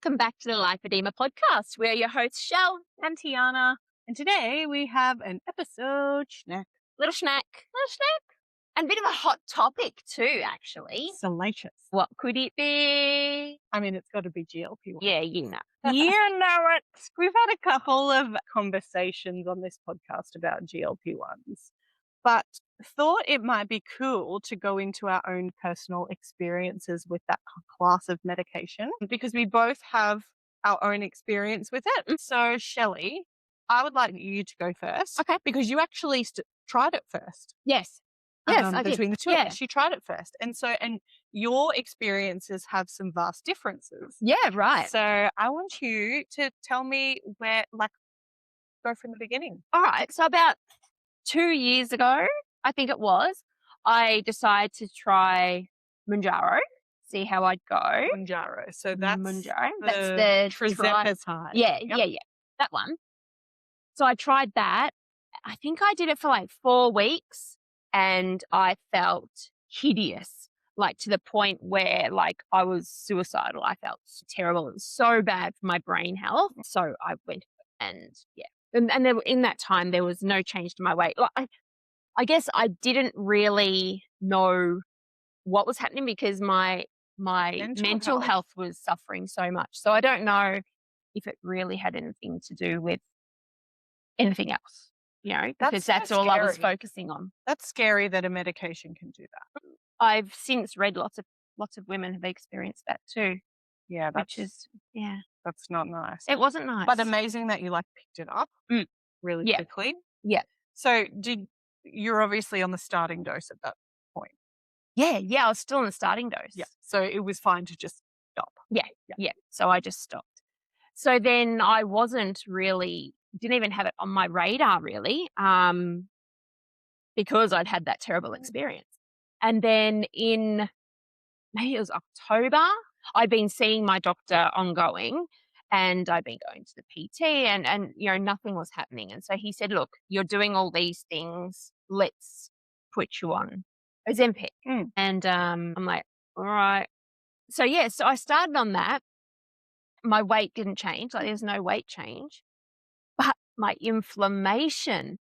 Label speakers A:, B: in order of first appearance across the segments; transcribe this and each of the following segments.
A: Welcome back to the Lipodema podcast. We're your hosts, Shell,
B: and Tiana. And today we have an episode snack.
A: Little snack, and a bit of a hot topic too, actually.
B: Salacious.
A: What could it be?
B: I mean, it's got to be GLP1.
A: Yeah, you know.
B: You know it. We've had a couple of conversations on this podcast about GLP1s, but thought it might be cool to go into our own personal experiences with that class of medication because we both have our own experience with it. So, Shelley, I would like you to go first.
A: Okay.
B: Because you actually tried it first.
A: Yes. Yes, I did.
B: Between the two of us, you tried it first. And your experiences have some vast differences.
A: Yeah, right.
B: So I want you to tell me go from the beginning.
A: All right. So about 2 years ago, I think it was, I decided to try Mounjaro, see how I'd go.
B: Mounjaro. So that's
A: Mounjaro. That's the
B: tirzepatide.
A: Yeah, that one. So I tried that. I think I did it for like 4 weeks and I felt hideous, like to the point where like I was suicidal. I felt terrible. It was so bad for my brain health. So I went and in that time there was no change to my weight. Like, I guess I didn't really know what was happening because my mental health was suffering so much. So I don't know if it really had anything to do with anything else, because that's all I was focusing on.
B: That's scary that a medication can do that.
A: I've since read lots of women have experienced that too.
B: Yeah,
A: that's
B: not nice.
A: It wasn't nice.
B: But amazing that you picked it up really quickly.
A: Yeah.
B: So you're obviously on the starting dose at that point.
A: Yeah, I was still on the starting dose.
B: Yeah. So it was fine to just stop.
A: Yeah. So I just stopped. So then I didn't even have it on my radar really, because I'd had that terrible experience. And then in maybe it was October, I'd been seeing my doctor ongoing and I'd been going to the PT and nothing was happening. And so he said, look, you're doing all these things. Let's put you on Ozempic. And I'm like, all right. So so I started on that. My weight didn't change. Like there's no weight change. But my inflammation,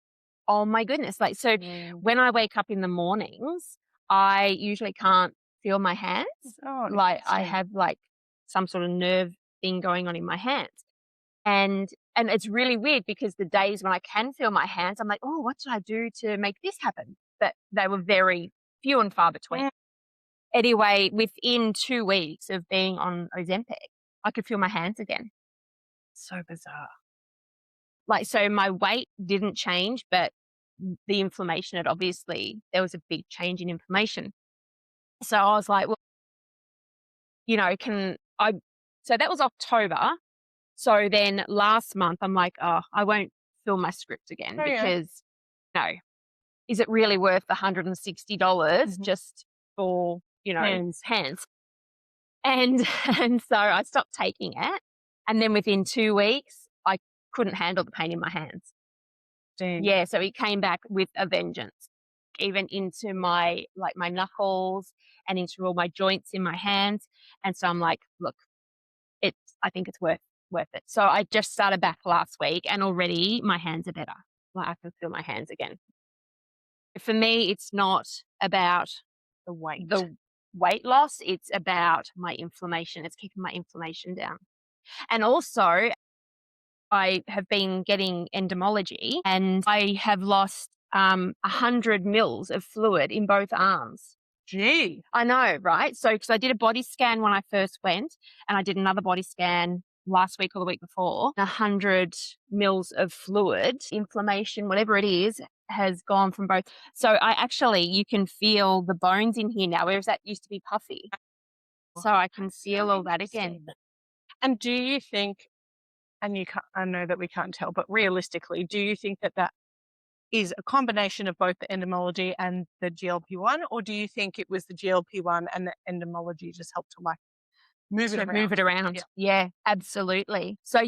A: oh my goodness. When I wake up in the mornings, I usually can't feel my hands.
B: Oh,
A: I have some sort of nerve thing going on in my hands. And it's really weird because the days when I can feel my hands, I'm like, oh, what did I do to make this happen? But they were very few and far between. Yeah. Anyway, within 2 weeks of being on Ozempic, I could feel my hands again.
B: So bizarre.
A: So my weight didn't change, but the inflammation there was a big change in inflammation. So I was like, well, so that was October. So then last month I'm like, oh, I won't fill my script again because is it really worth the $160 just for, hands? And so I stopped taking it. And then within 2 weeks, I couldn't handle the pain in my hands.
B: Dang.
A: Yeah, so it came back with a vengeance, even into my knuckles and into all my joints in my hands. And so I'm like, look, I think it's worth it. So I just started back last week and already my hands are better. I can feel my hands again. For me, it's not about
B: the
A: weight loss. It's about my inflammation. It's keeping my inflammation down. And also, I have been getting endomology and I have lost 100 mils of fluid in both arms.
B: Gee.
A: I know, right? So, because I did a body scan when I first went and I did another body scan last week or the week before, 100 mils of fluid, inflammation, whatever it is, has gone from both. So you can feel the bones in here now, whereas that used to be puffy. So I can feel all that again.
B: And do you think, and I know that we can't tell, but realistically, do you think that is a combination of both the endomology and the GLP-1, or do you think it was the GLP-1 and the endomology just helped to move it around?
A: Yeah, absolutely. So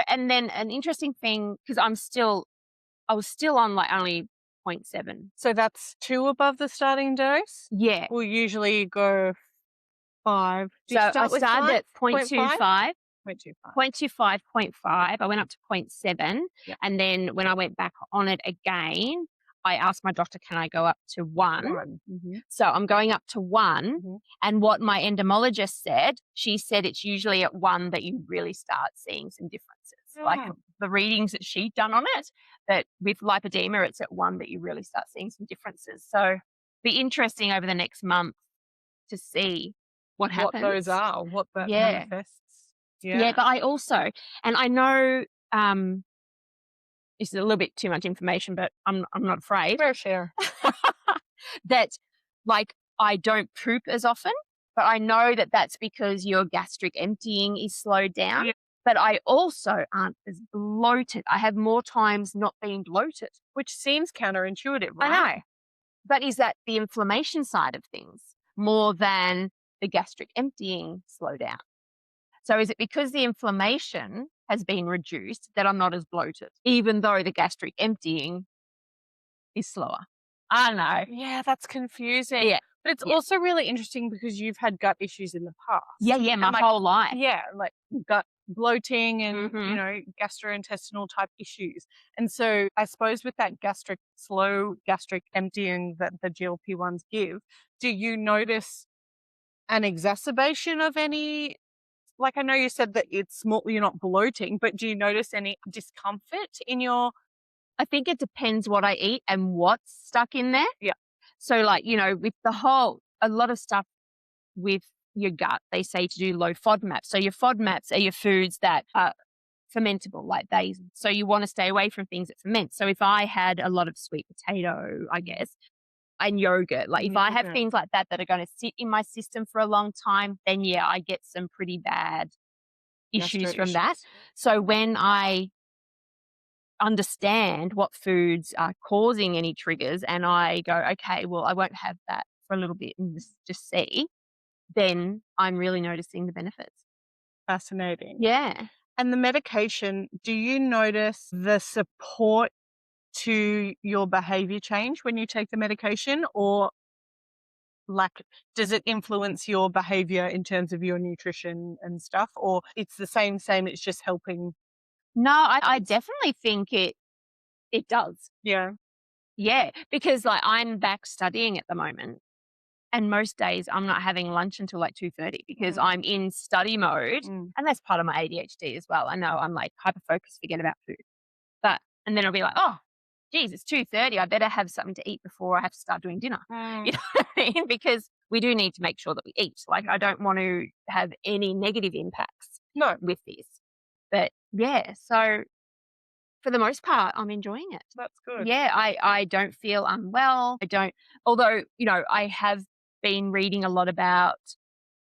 A: and then an interesting thing, because I was still on only 0.7.
B: So that's 2 above the starting dose?
A: Yeah.
B: We'll usually go 5.
A: So I started at 0.25
B: Went too far.
A: 0.25, 0.5. I went up to 0.7.
B: Yeah.
A: And then when I went back on it again, I asked my doctor, can I go up to 1?
B: Mm-hmm.
A: So I'm going up to 1.
B: Mm-hmm.
A: And what my endomologist said, she said it's usually at 1 that you really start seeing some differences. Like the readings that she'd done on it, that with lipodema, it's at 1 that you really start seeing some differences. So be interesting over the next month to see what happens.
B: What those are, what that manifests.
A: Yeah, but I also, and I know this is a little bit too much information, but I'm not afraid.
B: Share.
A: That like I don't poop as often, but I know that that's because your gastric emptying is slowed down.
B: Yeah.
A: But I also aren't as bloated. I have more times not being bloated.
B: Which seems counterintuitive, right?
A: I know. But is that the inflammation side of things more than the gastric emptying slowdown? So is it because the inflammation has been reduced that I'm not as bloated, even though the gastric emptying is slower? I don't know.
B: Yeah, that's confusing.
A: Yeah.
B: But it's also really interesting because you've had gut issues in the past.
A: Yeah, my whole life.
B: Yeah, like gut bloating and,
A: Mhm.
B: gastrointestinal type issues. And so I suppose with that slow gastric emptying that the GLP-1s give, do you notice an exacerbation of any, like I know you said that it's small, you're not bloating, but do you notice any discomfort in your...
A: I think it depends what I eat and what's stuck in there.
B: Yeah.
A: So with a lot of stuff with your gut, they say to do low FODMAPs. So your FODMAPs are your foods that are fermentable, so you want to stay away from things that ferment. So if I had a lot of sweet potato, I guess, and yogurt, if I have things like that are going to sit in my system for a long time, then yeah, I get some pretty bad issues from that. So when I understand what foods are causing any triggers and I go, okay, well, I won't have that for a little bit and just see, then I'm really noticing the benefits.
B: Fascinating.
A: Yeah.
B: And the medication, do you notice the support to your behavior change when you take the medication, or does it influence your behavior in terms of your nutrition and stuff, or it's the same, it's just helping?
A: No, I definitely think it does.
B: Yeah.
A: Yeah, because I'm back studying at the moment, and most days I'm not having lunch until 2:30 because I'm in study mode, and that's part of my ADHD as well. I know I'm hyper focused, forget about food, and then I'll be like, oh, geez, it's 2:30. I better have something to eat before I have to start doing dinner. You know what I mean? Because we do need to make sure that we eat. I don't want to have any negative impacts with this. But yeah, so for the most part, I'm enjoying it.
B: That's good.
A: Yeah, I don't feel unwell. Although, I have been reading a lot about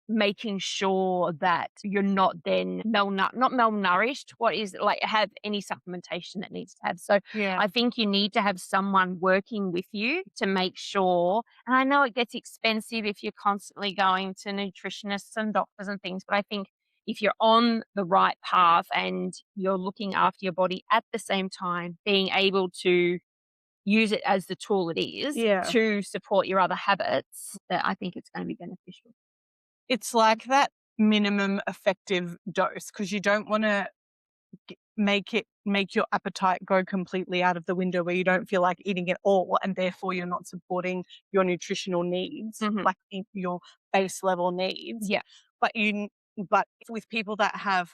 A: making sure that you're not then not malnourished. What is it, have any supplementation that needs to have. So
B: Yeah.
A: I think you need to have someone working with you to make sure. And I know it gets expensive if you're constantly going to nutritionists and doctors and things, but I think if you're on the right path and you're looking after your body at the same time, being able to use it as the tool it is to support your other habits, that I think it's going to be beneficial.
B: It's like that minimum effective dose, because you don't want to make your appetite go completely out of the window where you don't feel like eating it all, and therefore you're not supporting your nutritional needs, your base level needs.
A: Yeah.
B: But with people that have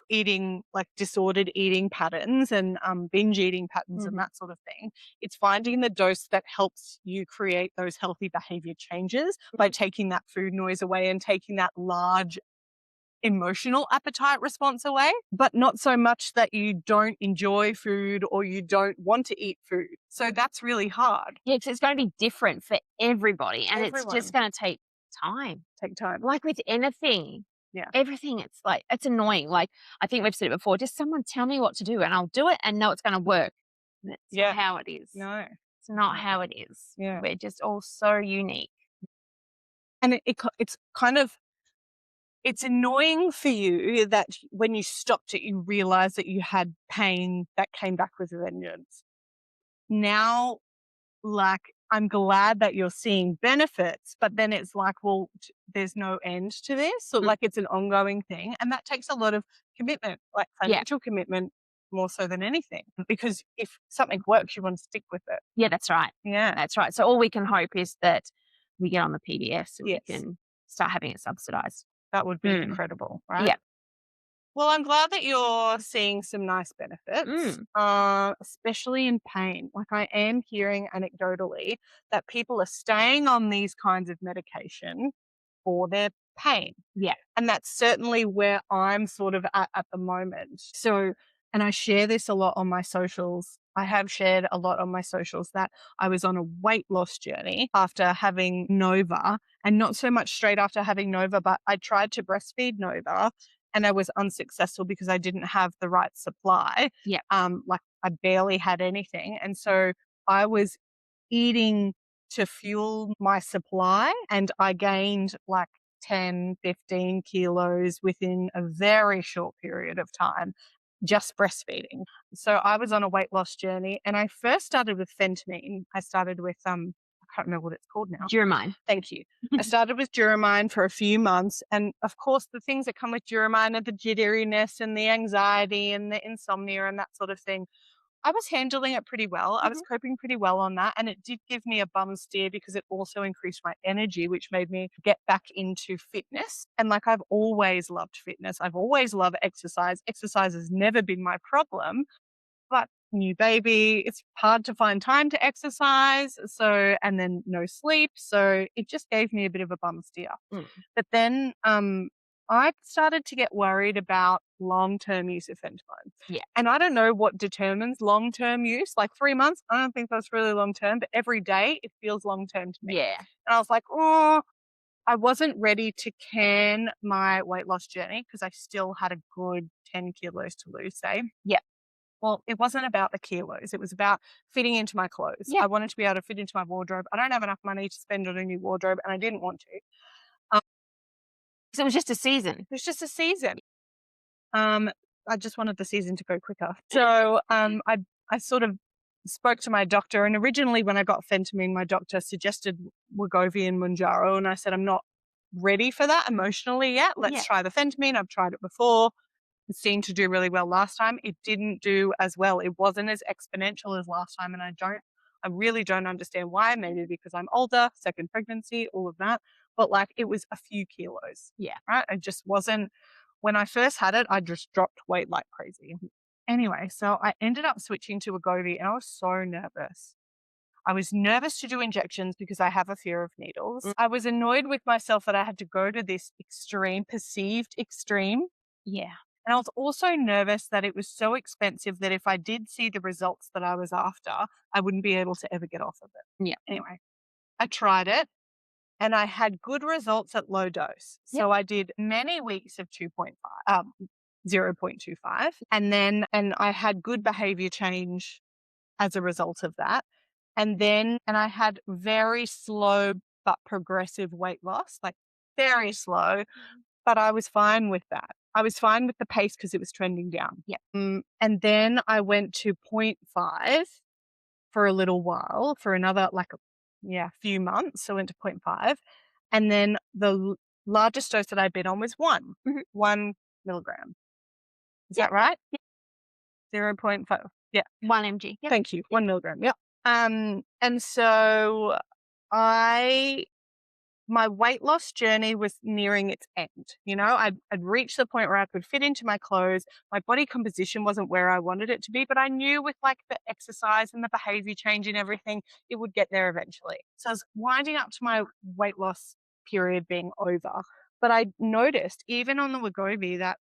B: disordered eating patterns and binge eating patterns and that sort of thing, it's finding the dose that helps you create those healthy behavior changes by taking that food noise away and taking that large emotional appetite response away, but not so much that you don't enjoy food or you don't want to eat food. So that's really hard.
A: Yeah, because it's going to be different for everybody, and it's just going to take time. Like with anything.
B: Yeah.
A: Everything, it's annoying. I think we've said it before, just someone tell me what to do and I'll do it and know it's going to work. That's not how it is.
B: No.
A: It's not how it is.
B: Yeah.
A: We're just all so unique.
B: And it's kind of, it's annoying for you that when you stopped it, you realized that you had pain that came back with a vengeance. Now, I'm glad that you're seeing benefits, but then it's like, well, there's no end to this. So like it's an ongoing thing. And that takes a lot of commitment, like financial commitment more so than anything. Because if something works, you want to stick with it.
A: Yeah, that's right.
B: Yeah.
A: That's right. So all we can hope is that we get on the PDS and
B: Yes.
A: we can start having it subsidized.
B: That would be incredible, right?
A: Yeah.
B: Well, I'm glad that you're seeing some nice benefits, especially in pain. Like I am hearing anecdotally that people are staying on these kinds of medication for their pain.
A: Yeah.
B: And that's certainly where I'm sort of at the moment. So, and I share this a lot on my socials. I have shared a lot on my socials that I was on a weight loss journey after having Nova, and not so much straight after having Nova, but I tried to breastfeed Nova and I was unsuccessful because I didn't have the right supply.
A: Yeah.
B: Like I barely had anything. And so I was eating to fuel my supply, and I gained like 10, 15 kilos within a very short period of time, just breastfeeding. So I was on a weight loss journey, and I first started with phentermine. I started with, I can't remember what it's called now.
A: Duramine.
B: Thank you. I started with Duramine for a few months. And of course, the things that come with Duramine are the jitteriness and the anxiety and the insomnia and that sort of thing. I was handling it pretty well. I was coping pretty well on that. And it did give me a bum steer because it also increased my energy, which made me get back into fitness. And like I've always loved fitness. I've always loved exercise. Exercise has never been my problem. But new baby, it's hard to find time to exercise. So, and then no sleep. So it just gave me a bit of a bum steer. But then I started to get worried about long-term use of phentermine.
A: Yeah.
B: And I don't know what determines long-term use. Like 3 months, I don't think that's really long-term, but every day it feels long-term to me.
A: Yeah.
B: And I was like, oh, I wasn't ready to can my weight loss journey because I still had a good 10 kilos to lose, say.
A: Yeah.
B: Well, it wasn't about the kilos. It was about fitting into my clothes.
A: Yeah.
B: I wanted to be able to fit into my wardrobe. I don't have enough money to spend on a new wardrobe, and I didn't want to.
A: So it was just a season.
B: It was just a season. I just wanted the season to go quicker. So I sort of spoke to my doctor, and originally when I got phentermine, my doctor suggested Wegovy and Mounjaro, and I said, I'm not ready for that emotionally yet. Let's try the phentermine. I've tried it before. It seemed to do really well last time. It didn't do as well. It wasn't as exponential as last time, and I really don't understand why. Maybe because I'm older, second pregnancy, all of that. But like it was a few kilos.
A: Yeah.
B: Right. It just wasn't, when I first had it, I just dropped weight like crazy. Anyway, so I ended up switching to Wegovy, and I was so nervous. I was nervous to do injections because I have a fear of needles. I was annoyed with myself that I had to go to this perceived extreme.
A: Yeah.
B: And I was also nervous that it was so expensive that if I did see the results that I was after, I wouldn't be able to ever get off of it.
A: Yeah.
B: Anyway, I tried it and I had good results at low dose. So I did many weeks of 0.25, and I had good behavior change as a result of that. And I had very slow but progressive weight loss, like very slow, but I was fine with that. I was fine with the pace because it was trending down.
A: Yeah.
B: And then I went to 0.5 for a little while, for another few months. So I went to 0.5. And then the largest dose that I'd been on was 1 milligram. Is that right?
A: Yeah.
B: 0.5. Yeah.
A: 1 mg. Yep.
B: Thank you. 1 milligram. Yeah. And so my weight loss journey was nearing its end. You know, I'd reached the point where I could fit into my clothes. My body composition wasn't where I wanted it to be, but I knew with like the exercise and the behavior change and everything, it would get there eventually. So I was winding up to my weight loss period being over. But I noticed even on the Wegovy that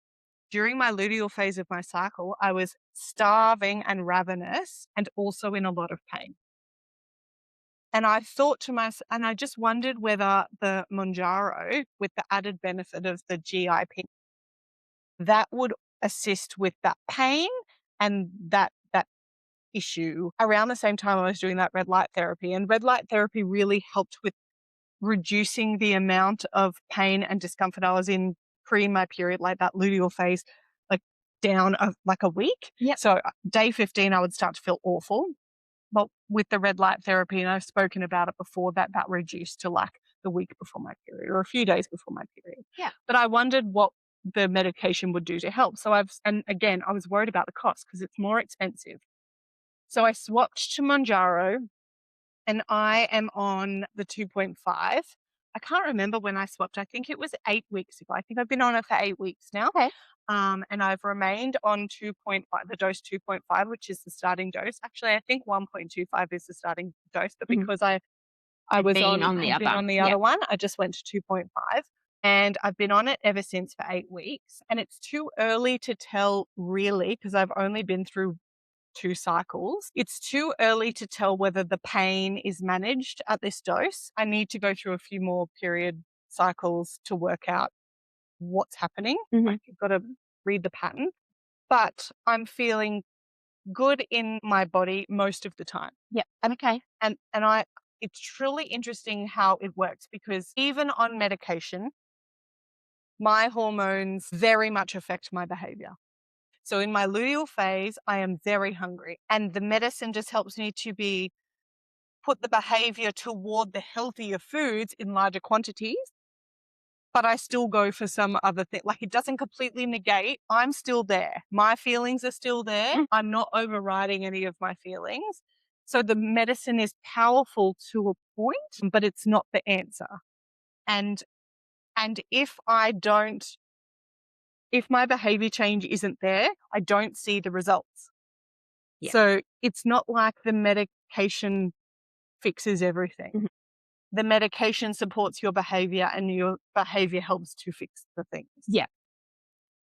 B: during my luteal phase of my cycle, I was starving and ravenous and also in a lot of pain. And I thought to myself, and I just wondered whether the Mounjaro, with the added benefit of the GIP, that would assist with that pain and that issue. Around the same time I was doing that red light therapy, and red light therapy really helped with reducing the amount of pain and discomfort I was in pre my period, like that luteal phase, like down like a week.
A: Yep.
B: So day 15, I would start to feel awful. well, with the red light therapy, and I've spoken about it before, that reduced to like the week before my period or a few days before my period.
A: Yeah.
B: But I wondered what the medication would do to help. So and again, I was worried about the cost because it's more expensive. So I swatched to Mounjaro, and I am on the 2.5. I can't remember when I swapped. I think it was 8 weeks ago. I think I've been on it for 8 weeks now.
A: Okay.
B: And I've remained on 2.5, the dose 2.5, which is the starting dose. Actually, I think 1.25 is the starting dose, but because I was
A: been on
B: had been on the other one, I just went to 2.5. And I've been on it ever since for 8 weeks. And it's too early to tell really, because I've only been through 2 cycles. It's too early to tell whether the pain is managed at this dose. I need to go through a few more period cycles to work out what's happening. Like, you've got to read the pattern. But I'm feeling good in my body most of the time.
A: Yeah. Okay.
B: And it's truly interesting how it works, because even on medication, my hormones very much affect my behavior. So in my luteal phase, I am very hungry, and the medicine just helps me to put the behavior toward the healthier foods in larger quantities. But I still go for some other thing. Like, it doesn't completely negate. I'm still there. My feelings are still there. I'm not overriding any of my feelings. So the medicine is powerful to a point, but it's not the answer. And if my behavior change isn't there, I don't see the results.
A: Yeah.
B: So it's not like the medication fixes everything. The medication supports your behavior, and your behavior helps to fix the things.
A: Yeah.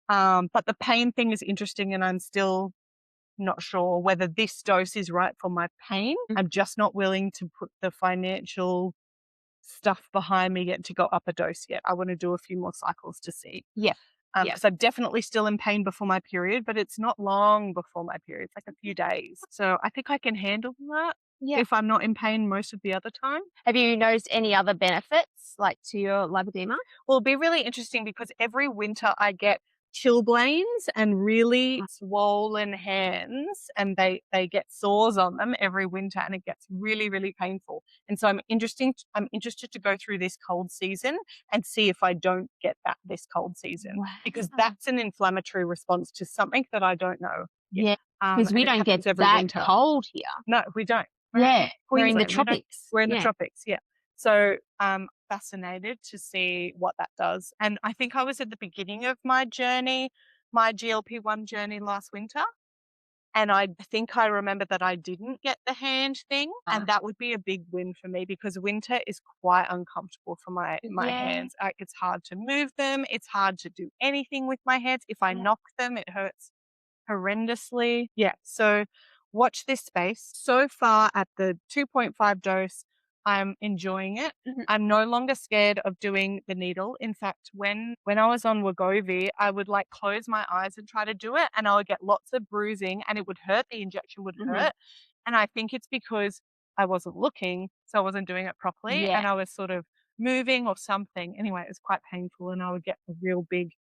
B: But the pain thing is interesting, and I'm still not sure whether this dose is right for my pain. I'm just not willing to put the financial stuff behind me yet to go up a dose yet. I want to do a few more cycles to see.
A: Yeah.
B: Because I'm definitely still in pain before my period, but it's not long before my period. It's like a few days. So I think I can handle that if I'm not in pain most of the other time.
A: Have you noticed any other benefits, like, to your lipedema?
B: Well, it'll be really interesting because every winter I get chilblains and really swollen hands, and they get sores on them every winter, and it gets really, really painful. And so I'm interested to go through this cold season and see if I don't get that this cold season, because that's an inflammatory response to something that I don't know.
A: Yeah, because we don't get that
B: winter.
A: cold here.
B: No, we don't.
A: We're in the
B: Queensland.
A: tropics.
B: We're in the tropics, yeah. So I'm fascinated to see what that does. And I think I was at the beginning of my journey, my GLP-1 journey last winter. And I think I remember that I didn't get the hand thing. And that would be a big win for me, because winter is quite uncomfortable for my hands. It's hard to move them. It's hard to do anything with my hands. If I knock them, it hurts horrendously. Yeah. So watch this space. So far at the 2.5 dose, I'm enjoying it. I'm no longer scared of doing the needle. In fact, when I was on Wegovy, I would like close my eyes and try to do it, and I would get lots of bruising, and it would hurt. The injection would hurt. And I think it's because I wasn't looking, so I wasn't doing it properly, and I was sort of moving or something. Anyway, it was quite painful, and I would get a real big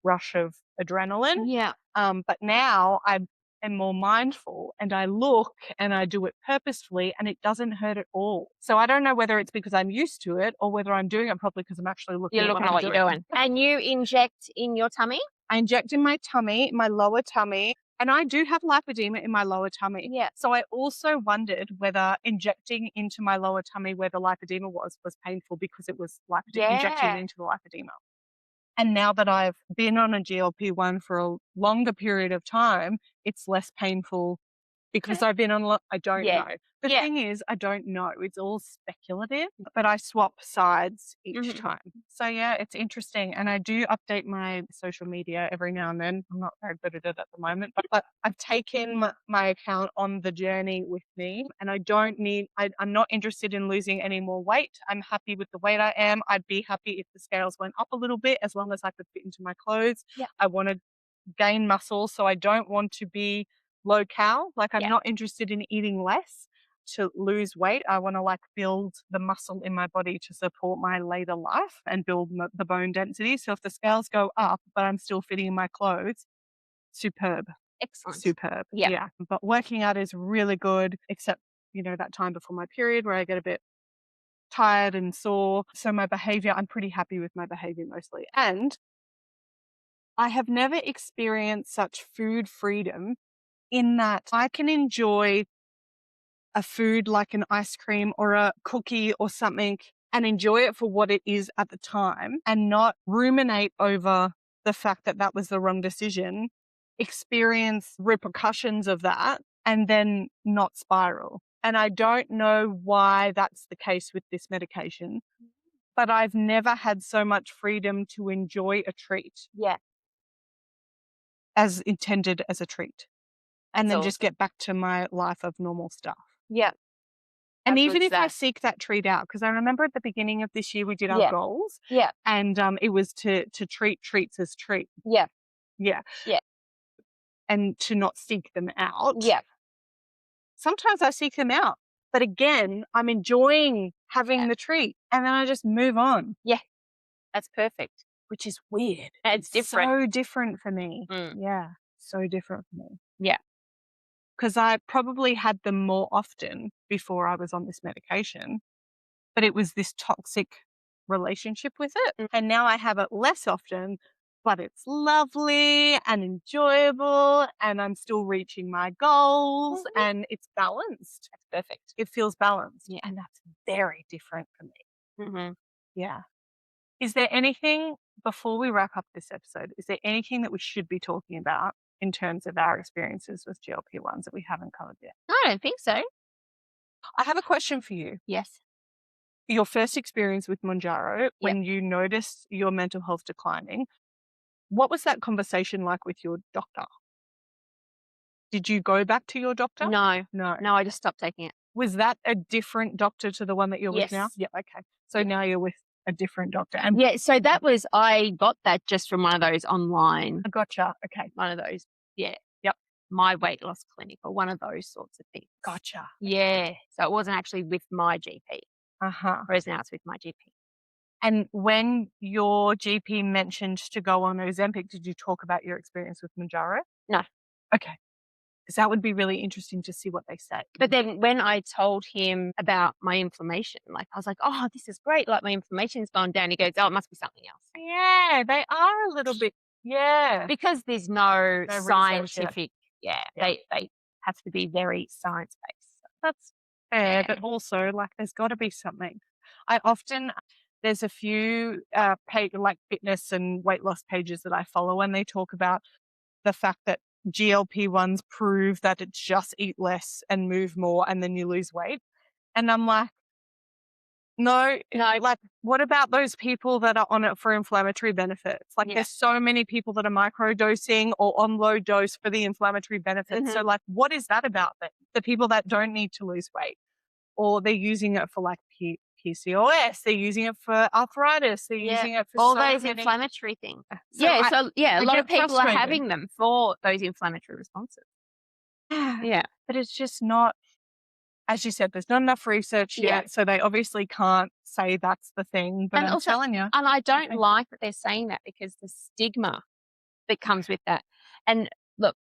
B: rush of adrenaline.
A: Yeah.
B: But now I'm more mindful, and I look and I do it purposefully, and it doesn't hurt at all. So I don't know whether it's because I'm used to it or whether I'm doing it properly because I'm actually looking at what
A: you're doing. And you inject in your tummy?
B: I inject in my tummy, my lower tummy, and I do have lipodema in my lower tummy.
A: Yeah.
B: So I also wondered whether injecting into my lower tummy where the lipodema was painful, because it was injecting into the lipodema. And now that I've been on a GLP-1 for a longer period of time, it's less painful because I've been on, I don't know. The thing is, I don't know. It's all speculative, but I swap sides each time. So yeah, it's interesting. And I do update my social media every now and then. I'm not very good at it at the moment, but I've taken my account on the journey with me, and I'm not interested in losing any more weight. I'm happy with the weight I am. I'd be happy if the scales went up a little bit, as long as I could fit into my clothes. I want to gain muscle, so I don't want to be low cal. Like, I'm not interested in eating less to lose weight. I want to build the muscle in my body to support my later life and build the bone density. So if the scales go up, but I'm still fitting in my clothes, superb.
A: Excellent.
B: Superb. Yeah. But working out is really good, except, that time before my period where I get a bit tired and sore. So my behavior, I'm pretty happy with my behavior mostly. And I have never experienced such food freedom in that I can enjoy a food like an ice cream or a cookie or something and enjoy it for what it is at the time and not ruminate over the fact that that was the wrong decision, experience repercussions of that, and then not spiral. And I don't know why that's the case with this medication, but I've never had so much freedom to enjoy a treat
A: Yeah.
B: as intended as a treat and
A: That's
B: then
A: awesome.
B: just get back to my life of normal stuff.
A: Yeah.
B: And
A: That's
B: even
A: what's
B: if I
A: that.
B: seek that treat out, because I remember at the beginning of this year we did our
A: Yeah.
B: goals,
A: Yeah.
B: and it was to treat treats as treat,
A: Yeah.
B: yeah,
A: Yeah.
B: and to not seek them out.
A: Yeah.
B: Sometimes I seek them out, but again, I'm enjoying having
A: Yeah.
B: the treat, and then I just move on,
A: That's perfect.
B: which is weird.
A: It's different.
B: So different for me.
A: Mm.
B: Yeah, so different for me.
A: Yeah.
B: Because I probably had them more often before I was on this medication, but it was this toxic relationship with it.
A: Mm.
B: And now I have it less often, but it's lovely and enjoyable and I'm still reaching my goals and it's balanced.
A: That's perfect.
B: It feels balanced.
A: Yeah.
B: And that's very different for me.
A: Mm-hmm.
B: Yeah. Is there anything, before we wrap up this episode, is there anything that we should be talking about in terms of our experiences with GLP-1s that we haven't covered yet?
A: I don't think so.
B: I have a question for you.
A: Yes.
B: Your first experience with Mounjaro, when you noticed your mental health declining, what was that conversation like with your doctor? Did you go back to your doctor?
A: No.
B: No.
A: No, I just stopped taking it.
B: Was that a different doctor to the one that you're with now?
A: Yes.
B: Yeah, okay. So
A: Yeah.
B: now you're with a different doctor. And
A: Yeah, so that was, I got that just from one of those online,
B: gotcha. Okay.
A: one of those, yeah.
B: Yep.
A: My weight loss clinic or one of those sorts of things.
B: Gotcha.
A: Yeah. So it wasn't actually with my GP,
B: Uh-huh.
A: whereas now it's with my GP.
B: And when your GP mentioned to go on Ozempic, did you talk about your experience with Mounjaro?
A: No.
B: Okay. Because that would be really interesting to see what they say.
A: But then when I told him about my inflammation, like I was like, oh, this is great. Like my inflammation's gone down. He goes, oh, it must be something else.
B: Yeah, they are a little bit, yeah.
A: Because there's no
B: research yet.
A: scientific,
B: Yeah.
A: they have to be very science-based.
B: That's fair,
A: Yeah.
B: but also, like, there's got to be something. There's a few like fitness and weight loss pages that I follow, and they talk about the fact that GLP-1s prove that it's just eat less and move more and then you lose weight. And I'm like, no, like, what about those people that are on it for inflammatory benefits? Like, there's so many people that are microdosing or on low dose for the inflammatory benefits. So, like, what is that about then? The people that don't need to lose weight, or they're using it for like PCOS, they're using it for arthritis, they're using it for
A: all
B: so
A: those
B: many
A: inflammatory things.
B: So
A: a
B: I
A: lot
B: get
A: of people are
B: frustrated.
A: having them for those inflammatory responses. Yeah.
B: But it's just not, as you said, there's not enough research yet, so they obviously can't say that's the thing. But
A: And
B: I'm
A: also-
B: telling you.
A: And I don't like that they're saying that because the stigma that comes with that. And look,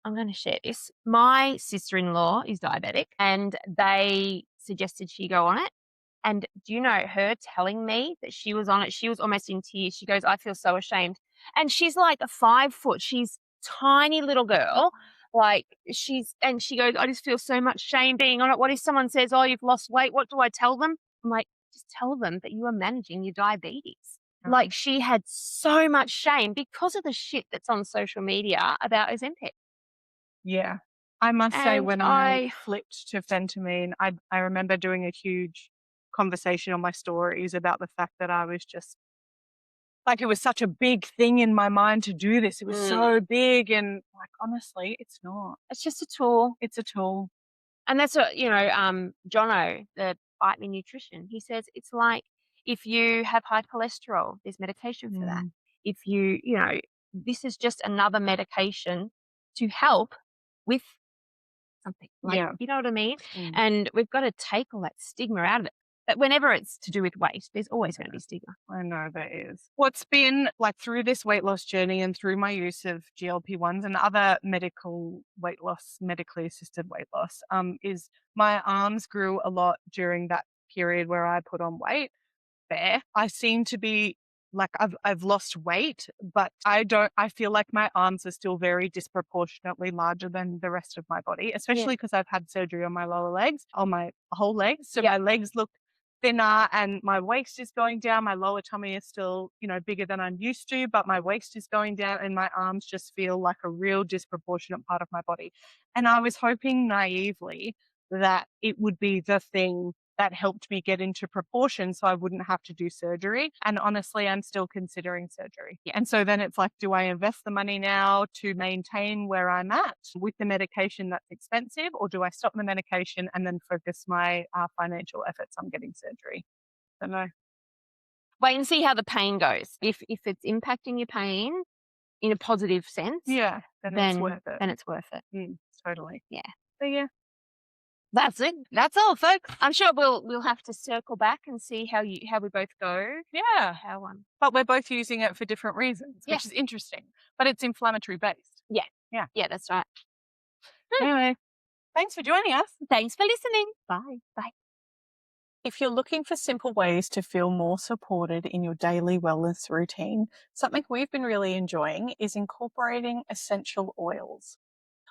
A: I'm going to share this. My sister-in-law is diabetic and they suggested she go on it. And do you know her telling me that she was on it? She was almost in tears. She goes, I feel so ashamed. And she's like a 5 foot. She's tiny little girl. Like she goes, I just feel so much shame being on it. What if someone says, oh, you've lost weight? What do I tell them? I'm like, just tell them that you are managing your diabetes. Like she had so much shame because of the shit that's on social media about Ozempic.
B: Yeah. I must say,
A: And
B: when I flipped to phentermine, I remember doing a huge conversation on my stories about the fact that I was just, like, it was such a big thing in my mind to do this. It was so big, and like, honestly, it's not.
A: It's just a tool.
B: It's a tool.
A: And that's what, Jono, the Bite Me Nutrition, he says it's like if you have high cholesterol, there's medication for that. If you, this is just another medication to help with something. Like, you know what I mean? And we've got to take all that stigma out of it. But whenever it's to do with weight, there's always going to be stigma.
B: I know there is. What's been like through this weight loss journey and through my use of GLP1s and other medically assisted weight loss, is my arms grew a lot during that period where I put on weight. I seem to be like I've lost weight, but I feel like my arms are still very disproportionately larger than the rest of my body, especially because I've had surgery on my lower legs, on my whole legs. So my legs look thinner and my waist is going down. My lower tummy is still, bigger than I'm used to, but my waist is going down and my arms just feel like a real disproportionate part of my body. And I was hoping naively that it would be the thing that helped me get into proportion so I wouldn't have to do surgery. And honestly, I'm still considering surgery. And so then it's like, do I invest the money now to maintain where I'm at with the medication that's expensive, or do I stop the medication and then focus my financial efforts on getting surgery? I don't know.
A: Wait and see how the pain goes. If it's impacting your pain in a positive sense,
B: then it's worth it.
A: Then it's worth it.
B: Totally.
A: Yeah.
B: So yeah.
A: That's it. That's all, folks. I'm sure we'll have to circle back and see how we both go.
B: Yeah. But we're both using it for different reasons, which is interesting. But it's inflammatory based.
A: Yeah.
B: Yeah.
A: Yeah, that's right.
B: Anyway, thanks for joining us.
A: Thanks for listening. Bye. Bye.
B: If you're looking for simple ways to feel more supported in your daily wellness routine, something we've been really enjoying is incorporating essential oils.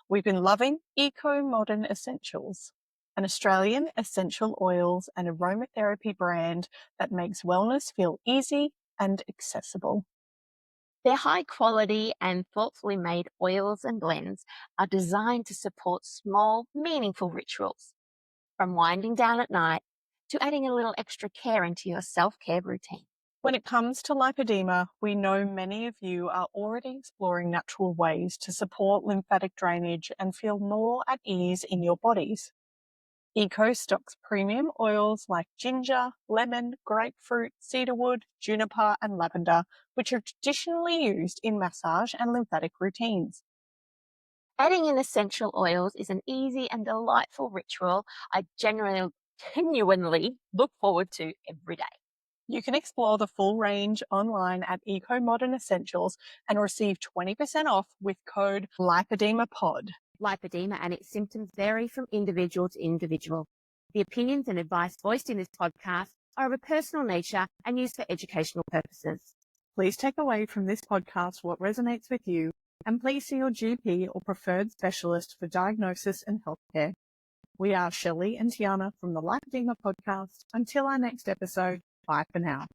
B: We've been loving Eco Modern Essentials, an Australian essential oils and aromatherapy brand that makes wellness feel easy and accessible.
A: Their high quality and thoughtfully made oils and blends are designed to support small, meaningful rituals, from winding down at night to adding a little extra care into your self-care routine.
B: When it comes to lipodema, we know many of you are already exploring natural ways to support lymphatic drainage and feel more at ease in your bodies. Eco stocks premium oils like ginger, lemon, grapefruit, cedarwood, juniper, and lavender, which are traditionally used in massage and lymphatic routines.
A: Adding in essential oils is an easy and delightful ritual I genuinely look forward to every day.
B: You can explore the full range online at Eco Modern Essentials and receive 20% off with code LipodemaPod.
A: Lipodema and its symptoms vary from individual to individual. The opinions and advice voiced in this podcast are of a personal nature and used for educational purposes.
B: Please take away from this podcast what resonates with you, and please see your GP or preferred specialist for diagnosis and healthcare. We are Shelley and Tiana from the Lipodema podcast. Until our next episode, bye for now.